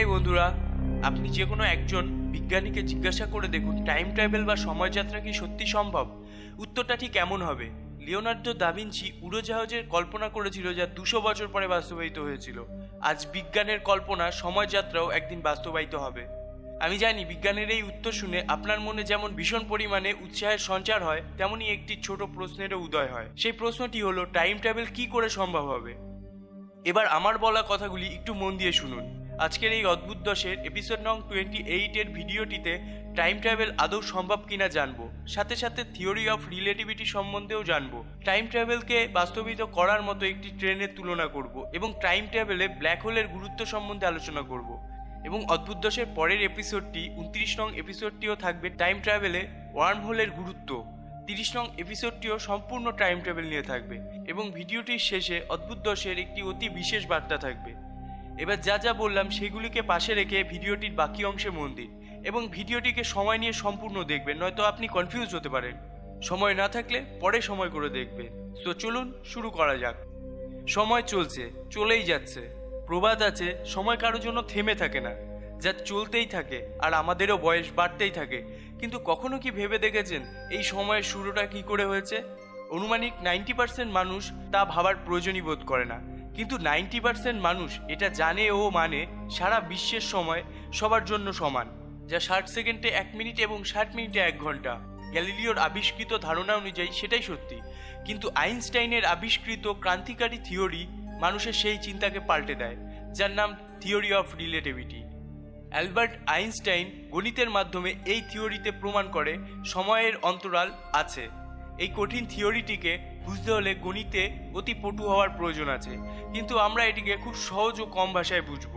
এই বন্ধুরা, আপনি যে কোনো একজন বিজ্ঞানীকে জিজ্ঞাসা করে দেখুন টাইম ট্রাভেল বা সময়যাত্রা কি সত্যি সম্ভব। উত্তরটা ঠিক এমন হবে। লিওনার্দো দা ভিঞ্চি উড়োজাহাজের কল্পনা করেছিল যা 200 বছর পরে বাস্তবায়িত হয়েছিল। আজ বিজ্ঞানের কল্পনা সময়যাত্রাও একদিন বাস্তবায়িত হবে। আমি জানি বিজ্ঞানের এই উত্তর শুনে আপনার মনে যেমন ভীষণ পরিমাণে উৎসাহের সঞ্চার হয়, তেমনি একটি ছোট প্রশ্নেরও উদয় হয়। সেই প্রশ্নটি হলো, টাইম ট্রাভেল কি করে সম্ভব হবে। এবার আমার বলা কথাগুলি একটু মন দিয়ে শুনুন। আজকের এই অদ্ভুত দশের এপিসোড নং 28 এর ভিডিওটিতে টাইম ট্রাভেল আদৌ সম্ভব কিনা জানবো, সাথে সাথে থিওরি অফ রিলেটিভিটি সম্বন্ধেও জানবো। টাইম ট্রাভেলকে বাস্তবিত করার মতো একটি ট্রেনের তুলনা করব এবং টাইম ট্রাভেলে ব্ল্যাক হোলের গুরুত্ব সম্বন্ধে আলোচনা করব। এবং অদ্ভুত দশের পরের এপিসোডটি 29 নং এপিসোডটিও থাকবে টাইম ট্রাভেলে ওয়ার্ম হোলের গুরুত্ব। 30 নং এপিসোডটিও সম্পূর্ণ টাইম ট্রাভেল নিয়ে থাকবে এবং ভিডিওটির শেষে অদ্ভুত দশের একটি অতি বিশেষ বার্তা থাকবে। এবার যা যা বললাম সেগুলিকে পাশে রেখে ভিডিওটির বাকি অংশে মন দিন এবং ভিডিওটিকে সময় নিয়ে সম্পূর্ণ দেখবেন, নয়তো আপনি কনফিউজ হতে পারেন। সময় না থাকলে পরে সময় করে দেখবেন। তো চলুন শুরু করা যাক। সময় চলছে, চলেই যাচ্ছে। প্রবাদ আছে, সময় কারোর জন্য থেমে থাকে না, যা চলতেই থাকে, আর আমাদেরও বয়স বাড়তেই থাকে। কিন্তু কখনো কি ভেবে দেখেছেন এই সময়ের শুরুটা কি করে হয়েছে? অনুমানিক 90% মানুষ তা ভাবার প্রয়োজনই বোধ করে না, কিন্তু 90% মানুষ এটা জানে ও মানে সারা বিশ্বের সময় সবার জন্য সমান, যা 60 সেকেন্ডে 1 মিনিট এবং 60 মিনিটে 1 ঘন্টা। গ্যালিলিওর আবিষ্কৃত ধারণা অনুযায়ী সেটাই সত্যি, কিন্তু আইনস্টাইনের আবিষ্কৃত ক্রান্তিকারী থিওরি মানুষের সেই চিন্তাকে পাল্টে দেয়, যার নাম theory of relativity. Albert Einstein গণিতের মাধ্যমে এই থিওরিতে প্রমাণ করে সময়ের অন্তরাল আছে। এই কঠিন থিওরিটিকে বুঝতে হলে গণিতে অতি পটু হওয়ার প্রয়োজন আছে, কিন্তু আমরা এটিকে খুব সহজ ও কম ভাষায় বুঝব।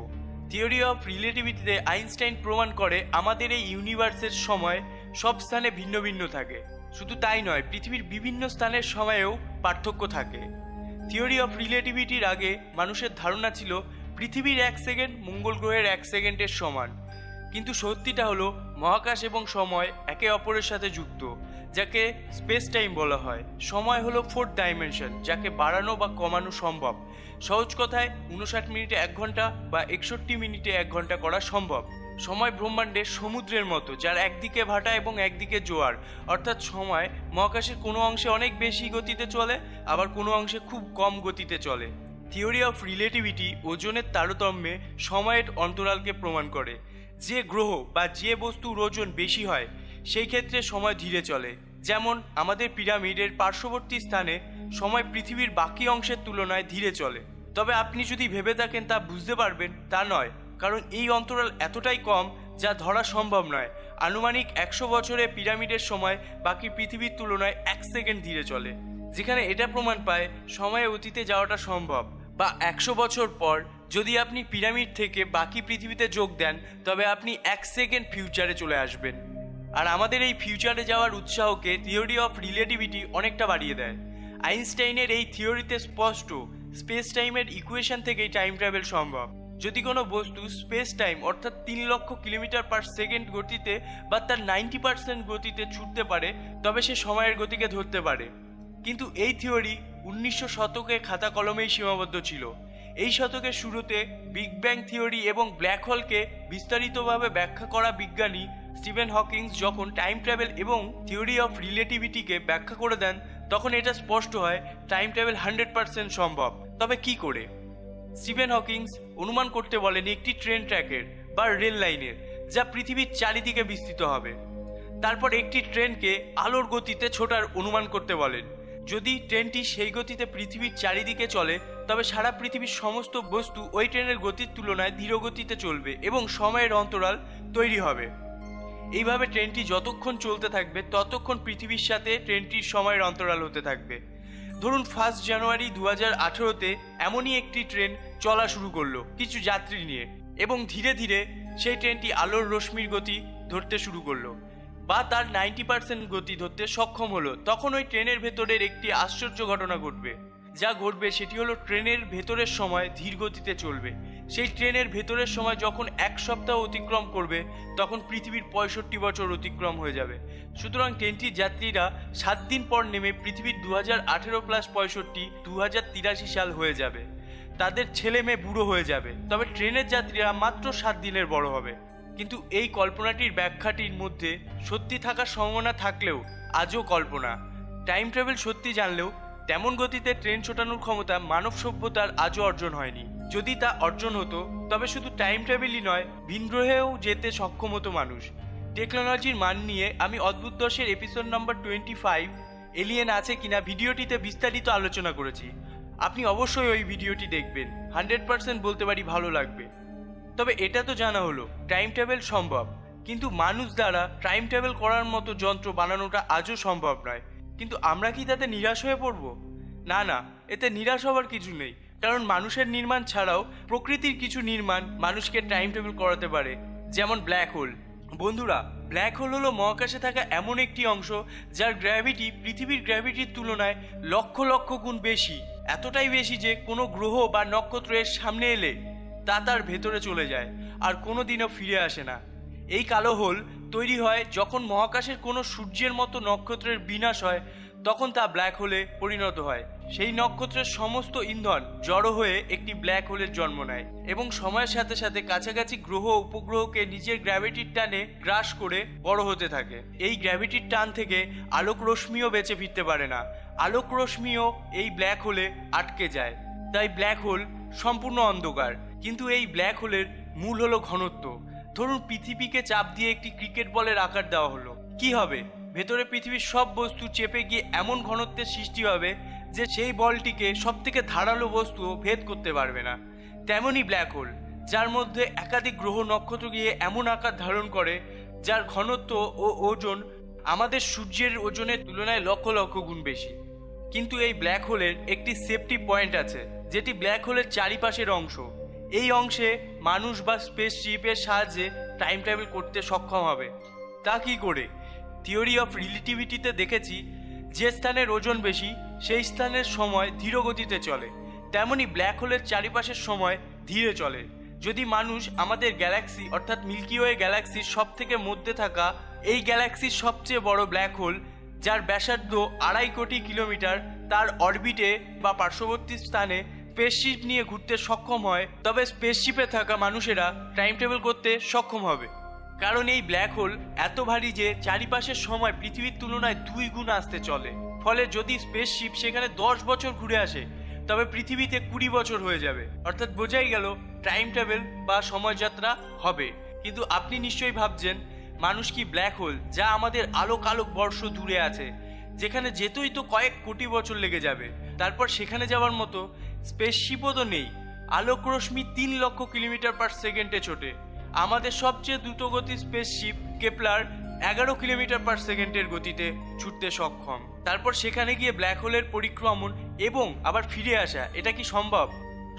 থিওরি অফ রিলেটিভিটিতে আইনস্টাইন প্রমাণ করে আমাদের এই ইউনিভার্সের সময় সব স্থানে ভিন্ন ভিন্ন থাকে। শুধু তাই নয়, পৃথিবীর বিভিন্ন স্থানের সময়েও পার্থক্য থাকে। থিওরি অফ রিলেটিভিটির আগে মানুষের ধারণা ছিল পৃথিবীর 1 সেকেন্ড মঙ্গল গ্রহের 1 সেকেন্ডের সমান, কিন্তু সত্যিটা হলো মহাকাশ এবং সময় একে অপরের সাথে যুক্ত, যাকে স্পেস টাইম বলা হয়। সময় হলো 4th ডাইমেনশন, যাকে বাড়ানো বা কমানো সম্ভব। সহজ কথায় 59 মিনিটে 1 ঘন্টা বা 61 মিনিটে 1 ঘন্টা করা সম্ভব। সময় ব্রহ্মাণ্ডের সমুদ্রের মতো, যার একদিকে ভাটা এবং একদিকে জোয়ার। অর্থাৎ সময় মহাকাশের কোনো অংশে অনেক বেশি গতিতে চলে, আবার কোনো অংশে খুব কম গতিতে চলে। থিওরি অফ রিলেটিভিটি ওজনের তারতম্যে সময়ের অন্তরালকে প্রমাণ করে। যে গ্রহ বা যে বস্তুর ওজন বেশি হয় সেই ক্ষেত্রে সময় ধীরে চলে। যেমন আমাদের পিরামিডের পার্শ্ববর্তী স্থানে সময় পৃথিবীর বাকি অংশের তুলনায় ধীরে চলে। তবে আপনি যদি ভেবে থাকেন তা বুঝতে পারবেন, তা নয়, কারণ এই অন্তরাল এতটাই কম যা ধরা সম্ভব নয়। আনুমানিক 100 বছরে পিরামিডের সময় বাকি পৃথিবীর তুলনায় 1 সেকেন্ড ধীরে চলে, যেখানে এটা প্রমাণ পায় সময়ে অতীতে যাওয়াটা সম্ভব। বা 100 বছর পর যদি আপনি পিরামিড থেকে বাকি পৃথিবীতে যোগ দেন, তবে আপনি 1 সেকেন্ড ফিউচারে চলে আসবেন। আর আমাদের এই ফিউচারে যাওয়ার উৎসাহকে থিওরি অফ রিলেটিভিটি অনেকটা বাড়িয়ে দেয়। আইনস্টাইনের এই থিওরিতে স্পষ্ট স্পেস টাইমের ইকুয়েশন থেকেই টাইম ট্রাভেল সম্ভব। যদি কোনো বস্তু স্পেস টাইম অর্থাৎ 3 লক্ষ কিলোমিটার পার সেকেন্ড গতিতে বা তার 90% গতিতে ছুটতে পারে, তবে সে সময়ের গতিকে ধরতে পারে। কিন্তু এই থিওরি 1900 শতকে খাতা কলমেই সীমাবদ্ধ ছিল। এই শতকের শুরুতে বিগ ব্যাং থিওরি এবং ব্ল্যাক হোলকে বিস্তারিতভাবে ব্যাখ্যা করা বিজ্ঞানী স্টিফেন হকিংস যখন টাইম ট্রাভেল এবং থিওরি অফ রিলেটিভিটিকে ব্যাখ্যা করে দেন, তখন এটা স্পষ্ট হয় টাইম ট্রাভেল 100% সম্ভব। তবে কি করে? স্টিফেন হকিংস অনুমান করতে বলেন একটি ট্রেন ট্র্যাকের বা রেল লাইনের, যা পৃথিবীর চারিদিকে বিস্তৃত হবে। তারপর একটি ট্রেনকে আলোর গতিতে ছোটার অনুমান করতে বলেন। যদি ট্রেনটি সেই গতিতে পৃথিবীর চারিদিকে চলে, তবে সারা পৃথিবীর সমস্ত বস্তু ওই ট্রেনের গতির তুলনায় ধীর গতিতে চলবে এবং সময়ের অন্তরাল তৈরি হবে। এইভাবে ট্রেনটি যতক্ষণ চলতে থাকবে ততক্ষণ পৃথিবীর সাথে ট্রেনটির সময়ের অন্তরাল হতে থাকবে। ধরুন 1 জানুয়ারি 2018-তে এমনই একটি ট্রেন চলা শুরু করলো কিছু যাত্রী নিয়ে, এবং ধীরে ধীরে সেই ট্রেনটি আলোর রশ্মির গতি ধরতে শুরু করলো বা তার 90% গতি ধরতে সক্ষম হলো। তখন ওই ট্রেনের ভেতরের একটি আশ্চর্য ঘটনা ঘটবে। যা ঘটবে সেটি হলো ট্রেনের ভেতরের সময় ধীর গতিতে চলবে। সেই ট্রেনের ভেতরের সময় যখন 1 সপ্তাহ অতিক্রম করবে, তখন পৃথিবীর 65 বছর অতিক্রম হয়ে যাবে। সুতরাং ট্রেনটির যাত্রীরা 7 দিন পর নেমে পৃথিবীর 2018 + 65 2083 সাল হয়ে যাবে। তাদের ছেলে মেয়ে বুড়ো হয়ে যাবে, তবে ট্রেনের যাত্রীরা মাত্র 7 দিনের বড় হবে। কিন্তু এই কল্পনাটির ব্যাখ্যাটির মধ্যে সত্যি থাকার সম্ভাবনা থাকলেও আজও কল্পনা। টাইম ট্রাভেল সত্যি জানলেও তেমন গতিতে ট্রেন ছোটানোর ক্ষমতা মানব সভ্যতার আজও অর্জন হয়নি। যদি তা অর্জন হতো তবে শুধু টাইম ট্রাভেলই নয়, ভিন গ্রহেও যেতে সক্ষম হতো মানুষ। টেকনোলজির মান নিয়ে আমি অদ্ভুত 10-এর এপিসোড নাম্বার 25 এলিয়েন আছে কিনা ভিডিওটিতে বিস্তারিত আলোচনা করেছি। আপনি অবশ্যই ওই ভিডিওটি দেখবেন, 100% বলতে পারি ভালো লাগবে। তবে এটা তো জানা হলো টাইম ট্রাভেল সম্ভব, কিন্তু মানুষ দ্বারা টাইম ট্রাভেল করার মতো যন্ত্র বানানোটা আজও সম্ভব নয়। কিন্তু আমরা কি তাতে নিরাশ হয়ে পড়ব? না না, এতে নিরাশ হওয়ার কিছু নেই, কারণ মানুষের নির্মাণ ছাড়াও প্রকৃতির কিছু নির্মাণ মানুষকে টাইম ট্রাভেল করাতে পারে, যেমন ব্ল্যাক হোল। বন্ধুরা, ব্ল্যাক হোল হলো মহাকাশে থাকা এমন একটি অংশ যার গ্র্যাভিটি পৃথিবীর গ্র্যাভিটির তুলনায় লক্ষ লক্ষ গুণ বেশি, এতটাই বেশি যে কোনো গ্রহ বা নক্ষত্রের সামনে এলে তা তার ভেতরে চলে যায় আর কোনো দিনও ফিরে আসে না। এই কালো হোল তৈরি হয় যখন মহাকাশের কোনো সূর্যের মতো নক্ষত্রের বিনাশ হয়, তখন তা ব্ল্যাক হোলে পরিণত হয়। সেই নক্ষত্রের সমস্ত ইন্ধন জড়ো হয়ে একটি ব্ল্যাক হোলের জন্ম নেয় এবং সময়ের সাথে সাথে কাছাকাছি গ্রহ উপগ্রহকে নিজের গ্র্যাভিটির টানে গ্রাস করে বড় হতে থাকে। এই গ্র্যাভিটির টান থেকে আলোক রশ্মিও বেঁচে ফিরতে পারে না, আলোক রশ্মিও এই ব্ল্যাক হোলে আটকে যায়। তাই ব্ল্যাক হোল সম্পূর্ণ অন্ধকার। কিন্তু এই ব্ল্যাক হোলের মূল হলো ঘনত্ব। ধরুন পৃথিবীকে চাপ দিয়ে একটি ক্রিকেট বলের আকার দেওয়া হলো, কি হবে? ভেতরে পৃথিবীর সব বস্তু চেপে গিয়ে এমন ঘনত্বের সৃষ্টি হবে যে সেই বলটিকে সব থেকে ধারালো বস্তুও ভেদ করতে পারবে না। তেমনই ব্ল্যাক হোল, যার মধ্যে একাধিক গ্রহ নক্ষত্র গিয়ে এমন আকার ধারণ করে যার ঘনত্ব ও ওজন আমাদের সূর্যের ওজনের তুলনায় লক্ষ লক্ষ গুণ বেশি। কিন্তু এই ব্ল্যাক হোলের একটি সেফটি পয়েন্ট আছে, যেটি ব্ল্যাক হোলের চারিপাশের অংশ। এই অংশে মানুষ বা স্পেসশিপের সাহায্যে টাইম ট্রাভেল করতে সক্ষম হবে। তা কি করে? থিওরি অফ রিলেটিভিটিতে দেখেছি, যে স্থানের ওজন বেশি সেই স্থানের সময় ধীর গতিতে চলে, তেমনি ব্ল্যাক হোলের চারিপাশের সময় ধীরে চলে। যদি মানুষ আমাদের গ্যালাক্সি অর্থাৎ মিল্কি ওয়ে গ্যালাক্সির সব থেকে মধ্যে থাকা এই গ্যালাক্সির সবচেয়ে বড় ব্ল্যাক হোল, যার ব্যাসার্ধ 2.5 কোটি কিলোমিটার, তার অরবিটে বা পার্শ্ববর্তী স্থানে স্পেসশিপ নিয়ে ঘুরতে সক্ষম হয়, তবে স্পেসশিপে থাকা মানুষেরা টাইম ট্রাভেল করতে সক্ষম হবে। কারণ এই ব্ল্যাক হোল এত ভারী যে চারিপাশের সময় পৃথিবীর তুলনায় 2 গুণ আসতে চলে। ফলে যদি স্পেসশিপ সেখানে 10 বছর ঘুরে আসে, তবে পৃথিবীতে 20 বছর হয়ে যাবে। অর্থাৎ বোঝাই গেল টাইম ট্রাভেল বা সময়যাত্রা হবে। কিন্তু আপনি নিশ্চয়ই ভাবছেন, মানুষ কি ব্ল্যাক হোল, যা আমাদের আলোক বর্ষ দূরে আছে, যেখানে যেতেই তো কয়েক কোটি বছর লেগে যাবে, তারপর সেখানে যাওয়ার মতো স্পেসশিপও তো নেই। আলোক রশ্মি 3 লক্ষ কিলোমিটার পার সেকেন্ডে ছোটে। আমাদের সবচেয়ে দ্রুতগতির স্পেসশিপ কেপলার 11 কিলোমিটার পার সেকেন্ডের গতিতে ছুটতে সক্ষম। তারপর সেখানে গিয়ে ব্ল্যাক হোলের পরিক্রমণ এবং আবার ফিরে আসা, এটা কি সম্ভব?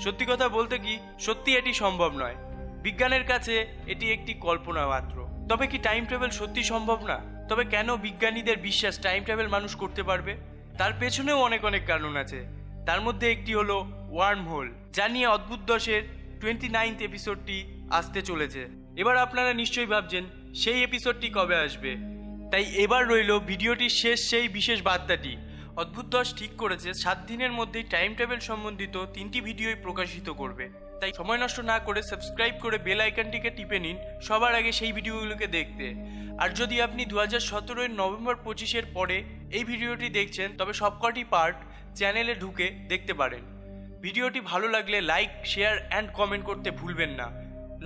সত্যি কথা বলতে কি, সত্যি এটি সম্ভব নয়। বিজ্ঞানের কাছে এটি একটি কল্পনা মাত্র। তবে কি টাইম ট্রাভেল সত্যি সম্ভব না? তবে কেন বিজ্ঞানীদের বিশ্বাস টাইম ট্রাভেল মানুষ করতে পারবে? তার পেছনেও অনেক কারণ আছে। তার মধ্যে একটি হলো ওয়ার্ম হোল, যা নিয়ে অদ্ভুত 10-এর 29th এপিসোডটি আসতে চলেছে। এবার আপনারা নিশ্চয়ই ভাবছেন সেই এপিসোডটি কবে আসবে। তাই এবার রইল ভিডিওটির শেষ সেই বিশেষ বার্তাটি। অদ্ভুত 10 ঠিক করেছে 7 দিনের মধ্যেই টাইম ট্রাভেল সম্বন্ধিত 3টি ভিডিওই প্রকাশিত করবে। তাই সময় নষ্ট না করে সাবস্ক্রাইব করে বেল আইকনটিকে টিপে নিন সবার আগে সেই ভিডিওগুলোকে দেখতে। আর যদি আপনি 2017-এর নভেম্বর 25-এর পরে এই ভিডিওটি দেখছেন, তবে সবকটি পার্ট চ্যানেলে ঢুকে দেখতে পারেন। ভিডিওটি ভালো লাগলে লাইক, শেয়ার অ্যান্ড কমেন্ট করতে ভুলবেন না।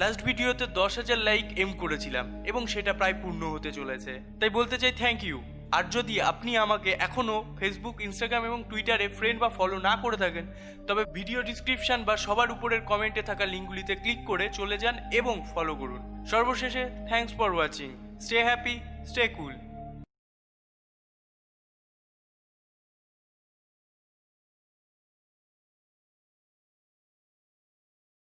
লাস্ট ভিডিওতে 10,000 লাইক এম করেছিলাম এবং সেটা প্রায় পূর্ণ হতে চলেছে, তাই বলতে চাই থ্যাংক ইউ। আর যদি আপনি আমাকে এখনও ফেসবুক, ইনস্টাগ্রাম এবং টুইটারে ফ্রেন্ড বা ফলো না করে থাকেন, তবে ভিডিও ডিসক্রিপশন বা সবার উপরের কমেন্টে থাকা লিঙ্কগুলিতে ক্লিক করে চলে যান এবং ফলো করুন। সর্বশেষে thanks for watching. Stay happy, stay cool.